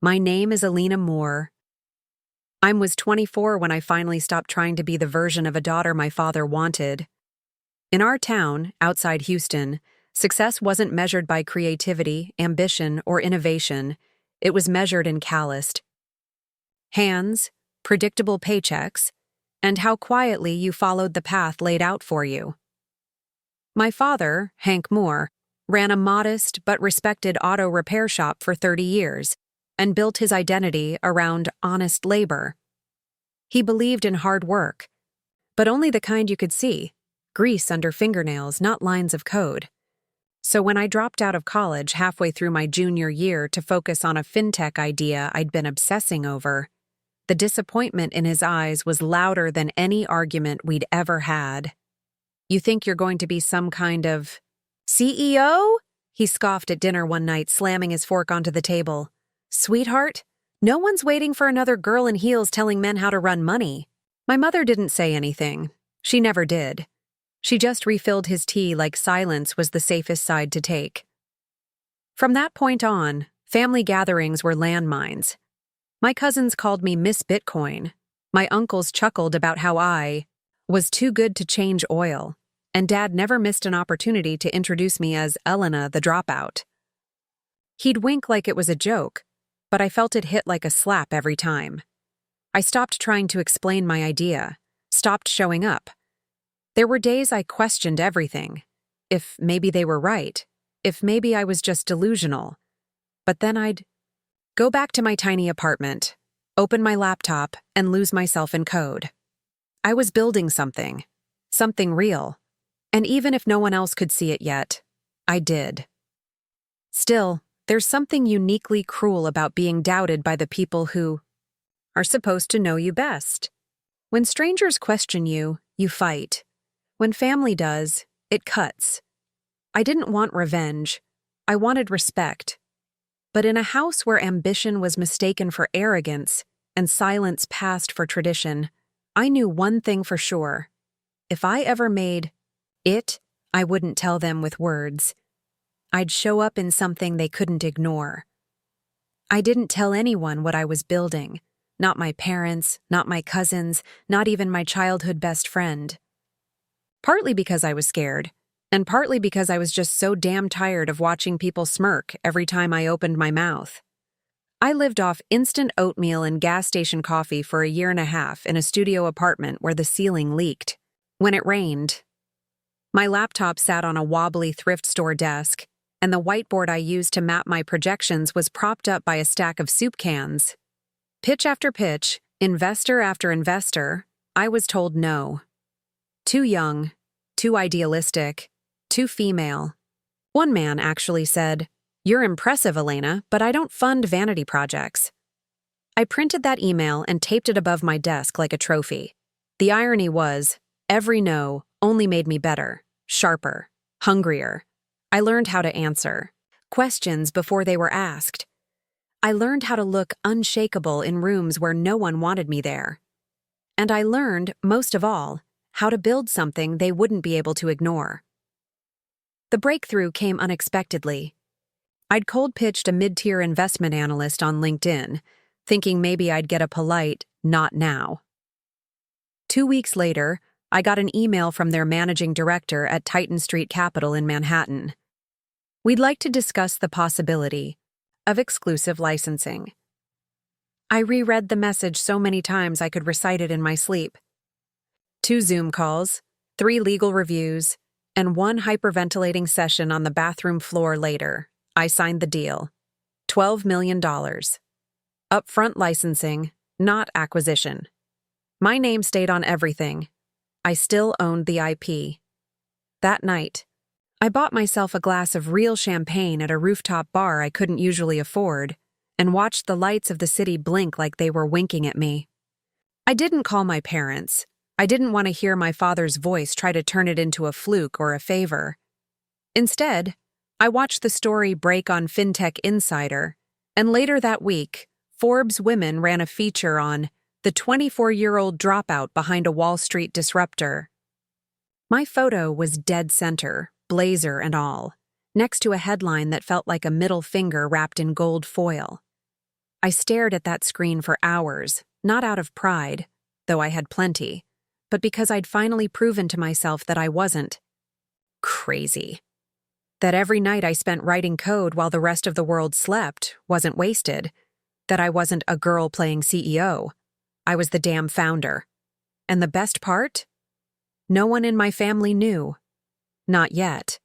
My name is Alina Moore. I was 24 when I finally stopped trying to be the version of a daughter my father wanted. In our town, outside Houston, success wasn't measured by creativity, ambition, or innovation. It was measured in calloused hands, predictable paychecks, and how quietly you followed the path laid out for you. My father, Hank Moore, ran a modest but respected auto repair shop for 30 years and built his identity around honest labor. He believed in hard work, but only the kind you could see, grease under fingernails, not lines of code. So when I dropped out of college halfway through my junior year to focus on a fintech idea I'd been obsessing over, the disappointment in his eyes was louder than any argument we'd ever had. "You think you're going to be some kind of CEO?" He scoffed at dinner one night, slamming his fork onto the table. "Sweetheart, no one's waiting for another girl in heels telling men how to run money." My mother didn't say anything. She never did. She just refilled his tea like silence was the safest side to take. From that point on, family gatherings were landmines. My cousins called me Miss Bitcoin. My uncles chuckled about how I was too good to change oil, and Dad never missed an opportunity to introduce me as Elena the dropout. He'd wink like it was a joke, but I felt it hit like a slap every time. I stopped trying to explain my idea, stopped showing up. There were days I questioned everything. If maybe they were right, if maybe I was just delusional. But then I'd go back to my tiny apartment, open my laptop, and lose myself in code. I was building something real. And even if no one else could see it yet, I did. Still, there's something uniquely cruel about being doubted by the people who are supposed to know you best. When strangers question you, you fight. When family does, it cuts. I didn't want revenge. I wanted respect. But in a house where ambition was mistaken for arrogance and silence passed for tradition, I knew one thing for sure. If I ever made it, I wouldn't tell them with words. I'd show up in something they couldn't ignore. I didn't tell anyone what I was building. Not my parents, not my cousins, not even my childhood best friend. Partly because I was scared, and partly because I was just so damn tired of watching people smirk every time I opened my mouth. I lived off instant oatmeal and gas station coffee for a year and a half in a studio apartment where the ceiling leaked. When it rained, my laptop sat on a wobbly thrift store desk, and the whiteboard I used to map my projections was propped up by a stack of soup cans. Pitch after pitch, investor after investor, I was told no. Too young, too idealistic, too female. One man actually said, "You're impressive, Elena, but I don't fund vanity projects." I printed that email and taped it above my desk like a trophy. The irony was, every no only made me better, sharper, hungrier. I learned how to answer questions before they were asked. I learned how to look unshakable in rooms where no one wanted me there. And I learned, most of all, how to build something they wouldn't be able to ignore. The breakthrough came unexpectedly. I'd cold-pitched a mid-tier investment analyst on LinkedIn, thinking maybe I'd get a polite, "not now." 2 weeks later, I got an email from their managing director at Titan Street Capital in Manhattan. "We'd like to discuss the possibility of exclusive licensing." I reread the message so many times I could recite it in my sleep. 2 Zoom calls, 3 legal reviews, and 1 hyperventilating session on the bathroom floor later, I signed the deal. $12 million. Upfront licensing, not acquisition. My name stayed on everything. I still owned the IP. That night, I bought myself a glass of real champagne at a rooftop bar I couldn't usually afford, and watched the lights of the city blink like they were winking at me. I didn't call my parents. I didn't want to hear my father's voice try to turn it into a fluke or a favor. Instead, I watched the story break on Fintech Insider, and later that week, Forbes Women ran a feature on the 24-year-old dropout behind a Wall Street disruptor. My photo was dead center, blazer and all, next to a headline that felt like a middle finger wrapped in gold foil. I stared at that screen for hours, not out of pride, though I had plenty, but because I'd finally proven to myself that I wasn't crazy. That every night I spent writing code while the rest of the world slept wasn't wasted. That I wasn't a girl playing CEO. I was the damn founder. And the best part? No one in my family knew. Not yet.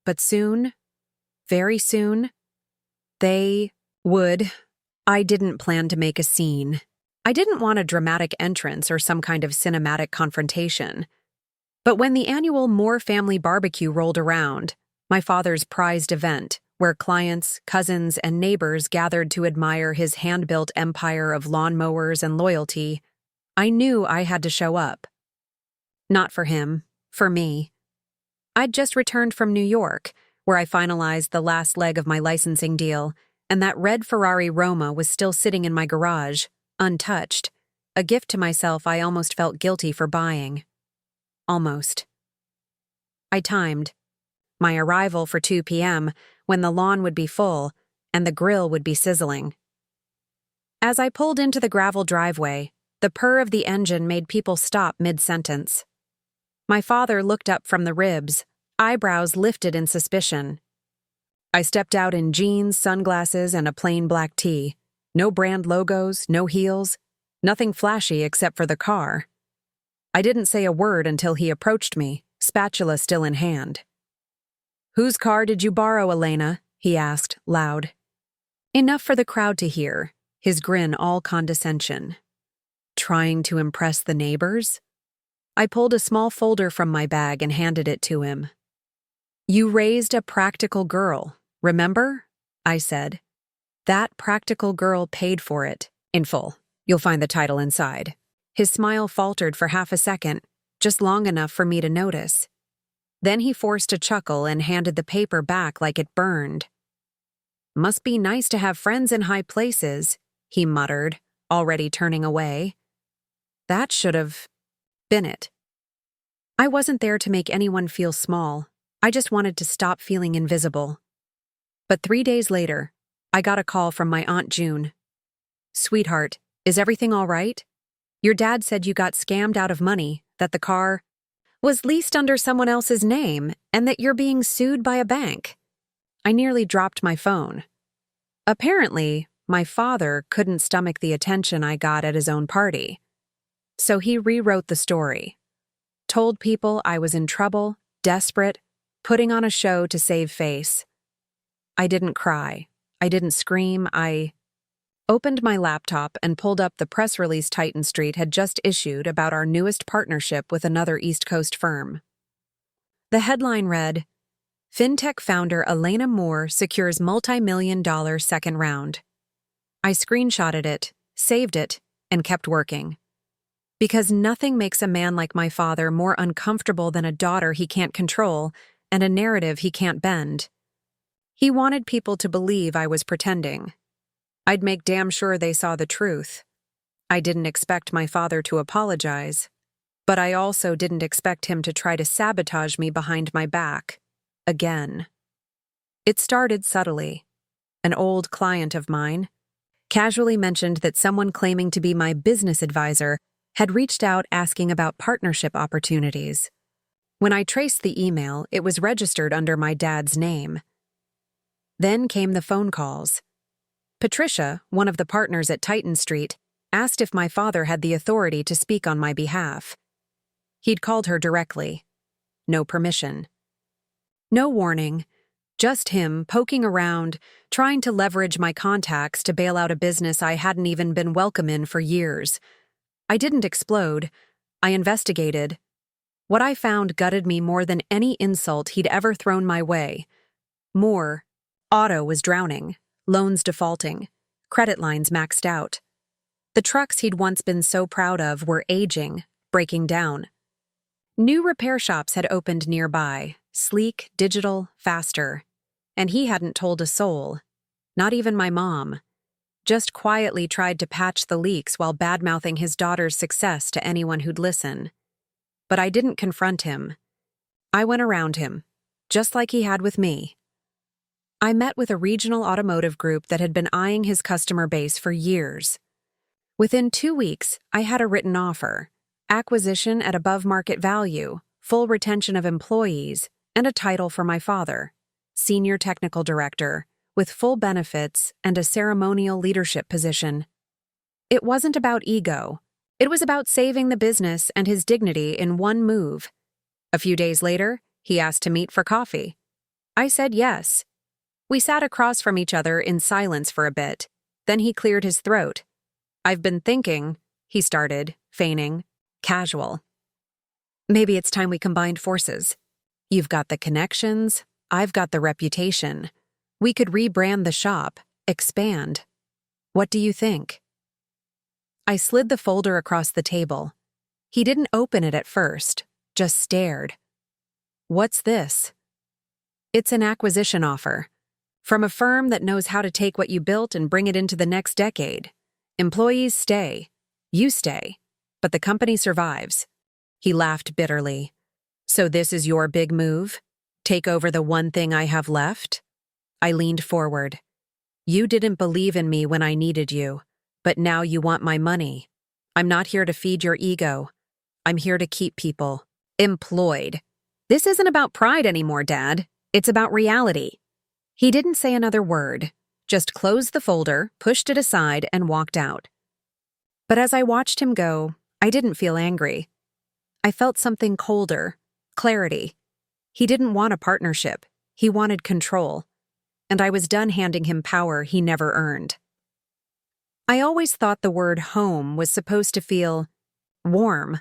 But soon, very soon, they would. I didn't plan to make a scene. I didn't want a dramatic entrance or some kind of cinematic confrontation. But when the annual Moore family barbecue rolled around, my father's prized event, where clients, cousins, and neighbors gathered to admire his hand-built empire of lawnmowers and loyalty, I knew I had to show up. Not for him, for me. I'd just returned from New York, where I finalized the last leg of my licensing deal, and that red Ferrari Roma was still sitting in my garage, untouched, a gift to myself I almost felt guilty for buying. Almost. I timed my arrival for 2 p.m., when the lawn would be full and the grill would be sizzling. As I pulled into the gravel driveway, the purr of the engine made people stop mid-sentence. My father looked up from the ribs, eyebrows lifted in suspicion. I stepped out in jeans, sunglasses, and a plain black tee. No brand logos, no heels, nothing flashy except for the car. I didn't say a word until he approached me, spatula still in hand. "Whose car did you borrow, Elena?" he asked, loud. Enough for the crowd to hear, his grin all condescension. Trying to impress the neighbors? I pulled a small folder from my bag and handed it to him. "You raised a practical girl, remember?" I said. "That practical girl paid for it, in full. You'll find the title inside." His smile faltered for half a second, just long enough for me to notice. Then he forced a chuckle and handed the paper back like it burned. "Must be nice to have friends in high places," he muttered, already turning away. That should have been it. I wasn't there to make anyone feel small. I just wanted to stop feeling invisible. But 3 days later, I got a call from my Aunt June. "Sweetheart, is everything all right? Your dad said you got scammed out of money, that the car was leased under someone else's name, and that you're being sued by a bank." I nearly dropped my phone. Apparently, my father couldn't stomach the attention I got at his own party. So he rewrote the story. Told people I was in trouble, desperate, putting on a show to save face. I didn't cry. I didn't scream. I opened my laptop and pulled up the press release Titan Street had just issued about our newest partnership with another East Coast firm. The headline read, "Fintech founder Elena Moore secures multimillion-dollar second round." I screenshotted it, saved it, and kept working. Because nothing makes a man like my father more uncomfortable than a daughter he can't control and a narrative he can't bend. He wanted people to believe I was pretending. I'd make damn sure they saw the truth. I didn't expect my father to apologize, but I also didn't expect him to try to sabotage me behind my back. Again. It started subtly. An old client of mine casually mentioned that someone claiming to be my business advisor had reached out asking about partnership opportunities. When I traced the email, it was registered under my dad's name. Then came the phone calls. Patricia, one of the partners at Titan Street, asked if my father had the authority to speak on my behalf. He'd called her directly. No permission. No warning. Just him poking around, trying to leverage my contacts to bail out a business I hadn't even been welcome in for years. I didn't explode. I investigated. What I found gutted me more than any insult he'd ever thrown my way. More. Otto was drowning. Loans defaulting, credit lines maxed out. The trucks he'd once been so proud of were aging, breaking down. New repair shops had opened nearby, sleek, digital, faster. And he hadn't told a soul, not even my mom. Just quietly tried to patch the leaks while badmouthing his daughter's success to anyone who'd listen. But I didn't confront him. I went around him, just like he had with me. I met with a regional automotive group that had been eyeing his customer base for years. Within 2 weeks, I had a written offer: acquisition at above market value, full retention of employees, and a title for my father, Senior Technical Director, with full benefits and a ceremonial leadership position. It wasn't about ego. It was about saving the business and his dignity in one move. A few days later, he asked to meet for coffee. I said yes. We sat across from each other in silence for a bit. Then he cleared his throat. "I've been thinking," he started, feigning, casual. "Maybe it's time we combined forces. You've got the connections, I've got the reputation. We could rebrand the shop, expand. What do you think?" I slid the folder across the table. He didn't open it at first, just stared. "What's this?" "It's an acquisition offer. From a firm that knows how to take what you built and bring it into the next decade. Employees stay. You stay. But the company survives." He laughed bitterly. "So this is your big move? Take over the one thing I have left?" I leaned forward. "You didn't believe in me when I needed you, but now you want my money. I'm not here to feed your ego. I'm here to keep people employed. This isn't about pride anymore, Dad. It's about reality." He didn't say another word, just closed the folder, pushed it aside, and walked out. But as I watched him go, I didn't feel angry. I felt something colder, clarity. He didn't want a partnership. He wanted control. And I was done handing him power he never earned. I always thought the word home was supposed to feel warm.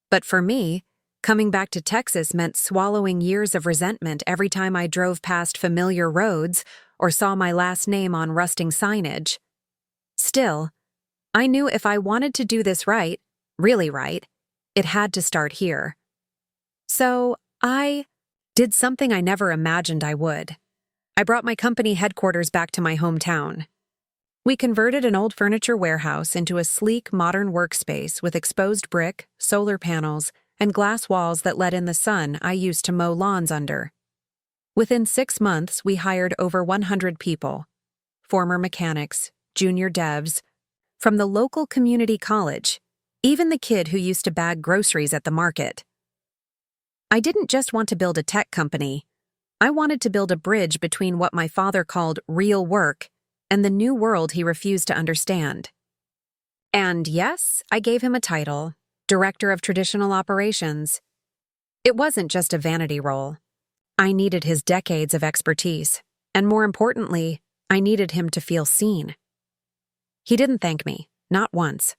But for me, coming back to Texas meant swallowing years of resentment every time I drove past familiar roads or saw my last name on rusting signage. Still, I knew if I wanted to do this right, really right, it had to start here. So I did something I never imagined I would. I brought my company headquarters back to my hometown. We converted an old furniture warehouse into a sleek, modern workspace with exposed brick, solar panels, and glass walls that let in the sun I used to mow lawns under. Within 6 months, we hired over 100 people, former mechanics, junior devs, from the local community college, even the kid who used to bag groceries at the market. I didn't just want to build a tech company. I wanted to build a bridge between what my father called real work and the new world he refused to understand. And yes, I gave him a title, Director of Traditional Operations. It wasn't just a vanity role. I needed his decades of expertise, and more importantly, I needed him to feel seen. He didn't thank me, not once,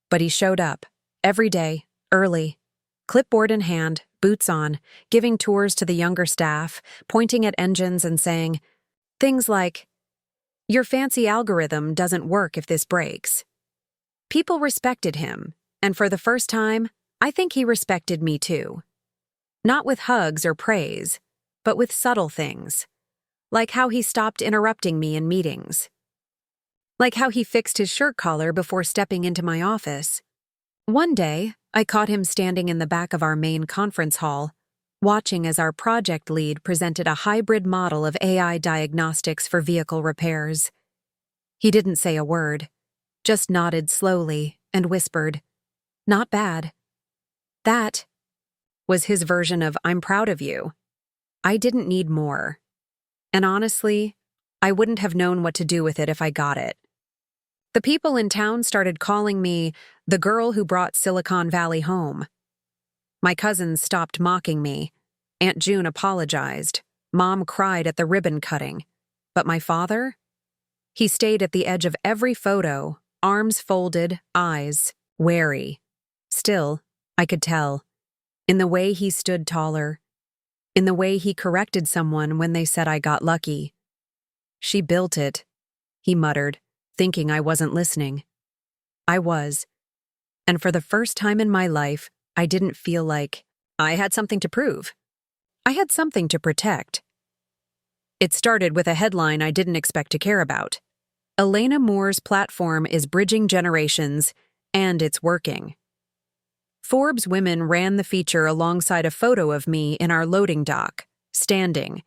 but he showed up, every day, early, clipboard in hand, boots on, giving tours to the younger staff, pointing at engines and saying things like, "Your fancy algorithm doesn't work if this breaks." People respected him, and for the first time, I think he respected me too. Not with hugs or praise, but with subtle things, like how he stopped interrupting me in meetings. Like how he fixed his shirt collar before stepping into my office. One day, I caught him standing in the back of our main conference hall, watching as our project lead presented a hybrid model of AI diagnostics for vehicle repairs. He didn't say a word, just nodded slowly and whispered, "Not bad." That was his version of "I'm proud of you." I didn't need more. And honestly, I wouldn't have known what to do with it if I got it. The people in town started calling me the girl who brought Silicon Valley home. My cousins stopped mocking me. Aunt June apologized. Mom cried at the ribbon cutting. But my father? He stayed at the edge of every photo, arms folded, eyes wary. Still, I could tell. In the way he stood taller. In the way he corrected someone when they said I got lucky. "She built it," he muttered, thinking I wasn't listening. I was. And for the first time in my life, I didn't feel like I had something to prove. I had something to protect. It started with a headline I didn't expect to care about. Elena Moore's platform is bridging generations, and it's working. Forbes Women ran the feature alongside a photo of me in our loading dock, standing.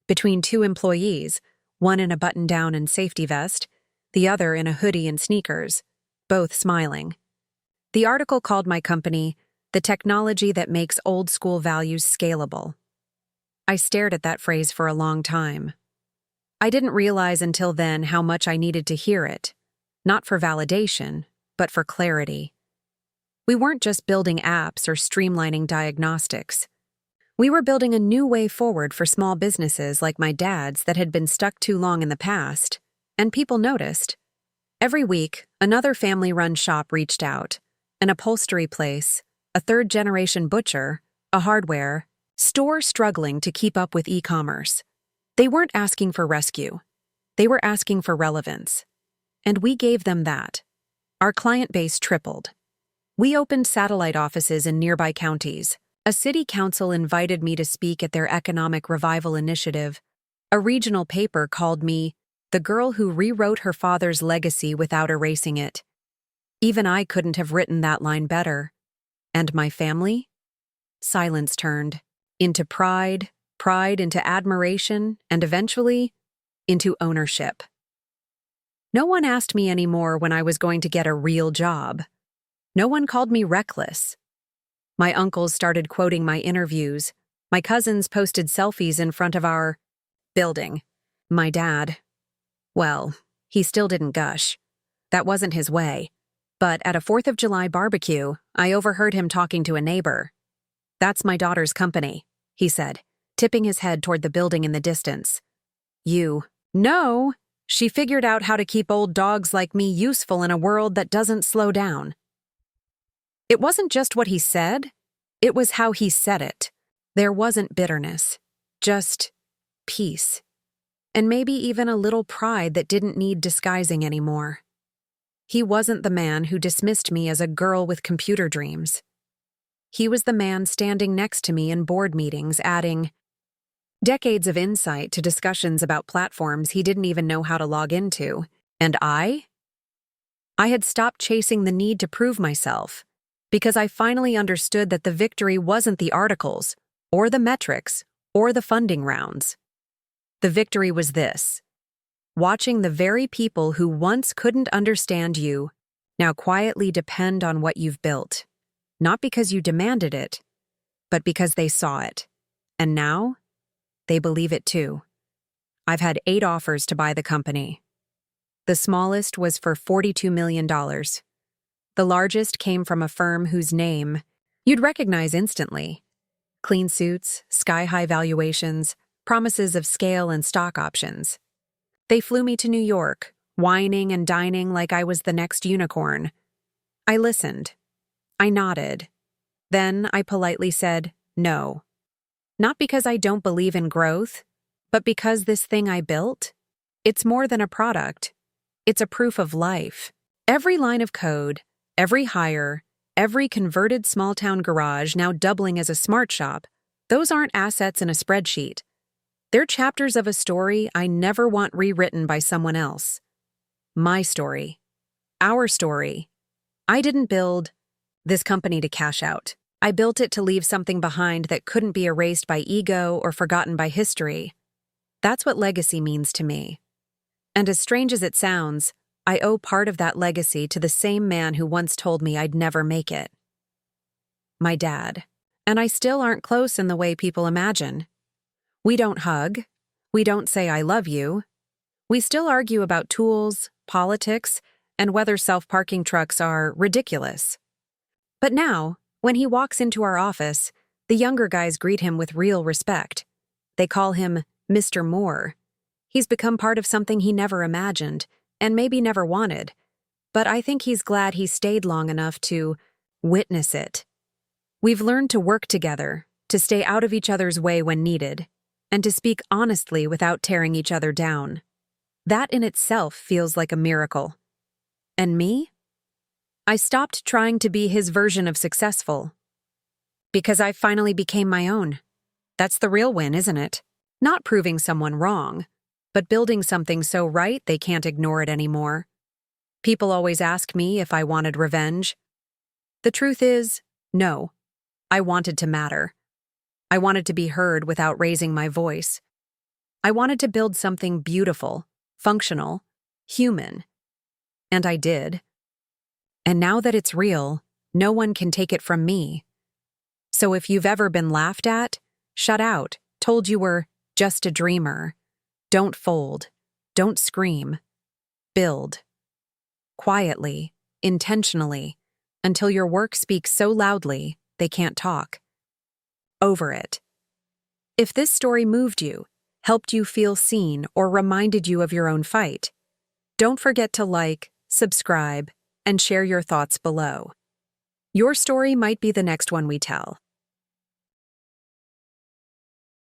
between two employees, one in a button-down and safety vest, the other in a hoodie and sneakers, both smiling. The article called my company "the technology that makes old-school values scalable." I stared at that phrase for a long time. I didn't realize until then how much I needed to hear it, not for validation, but for clarity. We weren't just building apps or streamlining diagnostics. We were building a new way forward for small businesses like my dad's that had been stuck too long in the past, and people noticed. Every week, another family-run shop reached out, an upholstery place, a third-generation butcher, a hardware store struggling to keep up with e-commerce. They weren't asking for rescue. They were asking for relevance. And we gave them that. Our client base tripled. We opened satellite offices in nearby counties. A city council invited me to speak at their economic revival initiative. A regional paper called me the girl who rewrote her father's legacy without erasing it. Even I couldn't have written that line better. And my family? Silence turned into pride into admiration, and eventually, into ownership. No one asked me anymore when I was going to get a real job. No one called me reckless. My uncles started quoting my interviews. My cousins posted selfies in front of our building. My dad, well, he still didn't gush. That wasn't his way. But at a 4th of July barbecue, I overheard him talking to a neighbor. "That's my daughter's company," he said, tipping his head toward the building in the distance. No, she figured out how to keep old dogs like me useful in a world that doesn't slow down." It wasn't just what he said, it was how he said it. There wasn't bitterness, just peace. And maybe even a little pride that didn't need disguising anymore. He wasn't the man who dismissed me as a girl with computer dreams. He was the man standing next to me in board meetings, adding decades of insight to discussions about platforms he didn't even know how to log into. And I had stopped chasing the need to prove myself, because I finally understood that the victory wasn't the articles, or the metrics, or the funding rounds. The victory was this: watching the very people who once couldn't understand you now quietly depend on what you've built. Not because you demanded it, but because they saw it. And now, they believe it too. I've had 8 offers to buy the company. The smallest was for $42 million. The largest came from a firm whose name you'd recognize instantly. Clean suits, sky-high valuations, promises of scale and stock options. They flew me to New York, whining and dining like I was the next unicorn. I listened. I nodded. Then I politely said no. Not because I don't believe in growth, but because this thing I built, it's more than a product. It's a proof of life. Every line of code, every hire, every converted small-town garage now doubling as a smart shop, those aren't assets in a spreadsheet. They're chapters of a story I never want rewritten by someone else. My story. Our story. I didn't build this company to cash out. I built it to leave something behind that couldn't be erased by ego or forgotten by history. That's what legacy means to me. And as strange as it sounds, I owe part of that legacy to the same man who once told me I'd never make it. My dad. And I still aren't close in the way people imagine. We don't hug. We don't say I love you. We still argue about tools, politics, and whether self-parking trucks are ridiculous. But now, when he walks into our office, the younger guys greet him with real respect. They call him Mr. Moore. He's become part of something he never imagined, and maybe never wanted. But I think he's glad he stayed long enough to witness it. We've learned to work together, to stay out of each other's way when needed, and to speak honestly without tearing each other down. That in itself feels like a miracle. And me? I stopped trying to be his version of successful. Because I finally became my own. That's the real win, isn't it? Not proving someone wrong, but building something so right they can't ignore it anymore. People always ask me if I wanted revenge. The truth is, no. I wanted to matter. I wanted to be heard without raising my voice. I wanted to build something beautiful, functional, human. And I did. And now that it's real, no one can take it from me. So if you've ever been laughed at, shut out, told you were just a dreamer, don't fold, don't scream, build. Quietly, intentionally, until your work speaks so loudly they can't talk. Over it. If this story moved you, helped you feel seen, or reminded you of your own fight, don't forget to like, subscribe, and share your thoughts below. Your story might be the next one we tell.